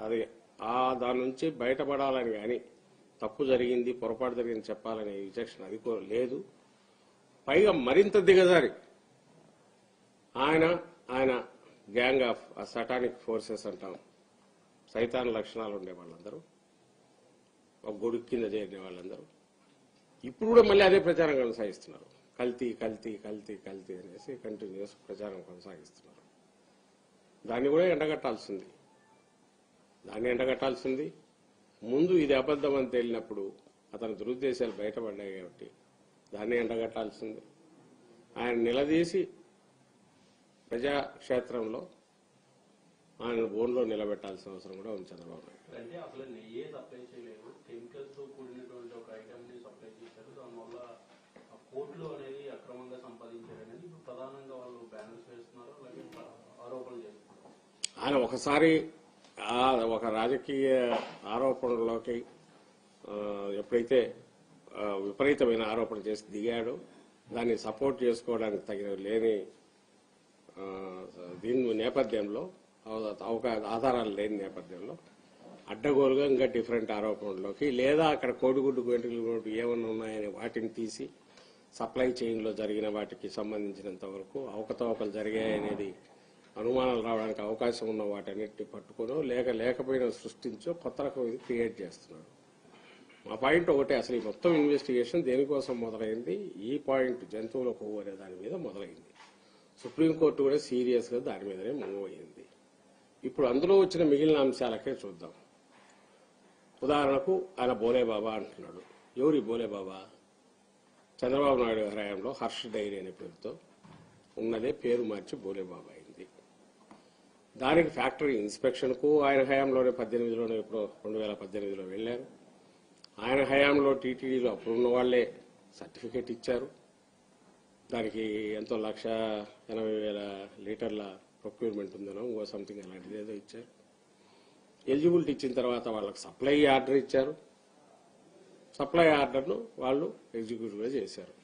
అది దాని నుంచి బయటపడాలని కానీ తప్పు జరిగింది పొరపాటు జరిగింది చెప్పాలనే విచక్షణ అది లేదు. పైగా మరింత దిగజారి ఆయన గ్యాంగ్ ఆఫ్ సటానిక్ ఫోర్సెస్ అంటాం, సైతాన్ లక్షణాలు ఉండే వాళ్ళందరూ, ఒక గొడుగు కింద చేరిన వాళ్ళందరూ ఇప్పుడు కూడా మళ్ళీ అదే ప్రచారం కొనసాగిస్తున్నారు. కల్తీ కల్తీ కల్తీ కల్తీ అనేసి కంటిన్యూస్ ప్రచారం కొనసాగిస్తున్నారు. దాన్ని కూడా ఎండగట్టాల్సింది. ముందు ఇది అబద్దం అని తేలినప్పుడు అతని దురుద్దేశాలు బయటపడ్డాయి కాబట్టి దాన్ని ఎండగట్టాల్సింది. ఆయన నిలదీసి ప్రజాక్షేత్రంలో ఆయన బోన్లో నిలబెట్టాల్సిన అవసరం కూడా ఉంది చంద్రబాబు నాయుడు. అంటే అసలు నెయ్యే సప్లై చేయలేదు, కెమికల్స్ తో కూడినటువంటి ఒక ఐటమ్ ని సప్లై చేశారు. దానివల్ల కోర్టులు అనేది అక్రమంగా సంపాదించారనేది ఇప్పుడు ప్రధానంగా వాళ్ళు బ్యానర్స్ వేస్తున్నారు, అలాగే ఆరోపణలు చేస్తున్నారు. ఆయన ఒకసారి ఒక రాజకీయ ఆరోపణలోకి ఎప్పుడైతే విపరీతమైన ఆరోపణ చేసి దిగాడో దాన్ని సపోర్ట్ చేసుకోవడానికి తగిన లేని దీని నేపథ్యంలో ఆధారాలు లేని నేపథ్యంలో అడ్డగోలుగా ఇంకా డిఫరెంట్ ఆరోపణల్లోకి లేదా అక్కడ కోడిగుడ్డు గంటలు ఏమన్నా ఉన్నాయని వాటిని తీసి సప్లై చైన్లో జరిగిన వాటికి సంబంధించినంత వరకు అవకతవకలు జరిగాయనేది అనుమానాలు రావడానికి అవకాశం ఉన్న వాటన్నిటిని పట్టుకోనో లేకపోయినా సృష్టించో కొత్త రకం ఇది క్రియేట్ చేస్తున్నాడు. మా పాయింట్ ఒకటే, అసలు ఈ మొత్తం ఇన్వెస్టిగేషన్ దేనికోసం మొదలైంది? ఈ పాయింట్ జంతువుల కొవ్వు అనే దాని మీద మొదలైంది. సుప్రీంకోర్టు కూడా సీరియస్ గా దాని మీదనే మూవ్ అయింది. ఇప్పుడు అందులో వచ్చిన మిగిలిన అంశాలకే చూద్దాం. ఉదాహరణకు ఆయన బోలేబాబా అంటున్నాడు. ఎవరి బోలేబాబా? చంద్రబాబు నాయుడు హయాంలో హర్ష్ డైరీ అనే పేరుతో ఉన్నదే పేరు మార్చి బోలేబాబా అయింది. దానికి ఫ్యాక్టరీ ఇన్స్పెక్షన్ కు ఆయన హయాంలోనే 2018లో వెళ్లారు. ఆయన హయాంలో టీటీడీలో అప్పుడున్న వాళ్లే సర్టిఫికేట్ ఇచ్చారు. దానికి ఎంతో 1,80,000 లీటర్ల ప్రొక్యూర్మెంట్ ఉందనో ఇంకో సంథింగ్ అలాంటిది ఏదో ఇచ్చారు. ఎలిజిబిలిటీ ఇచ్చిన తర్వాత వాళ్ళకి సప్లై ఆర్డర్ ఇచ్చారు. సప్లై ఆర్డర్ను వాళ్ళు ఎగ్జిక్యూటివ్గా చేశారు.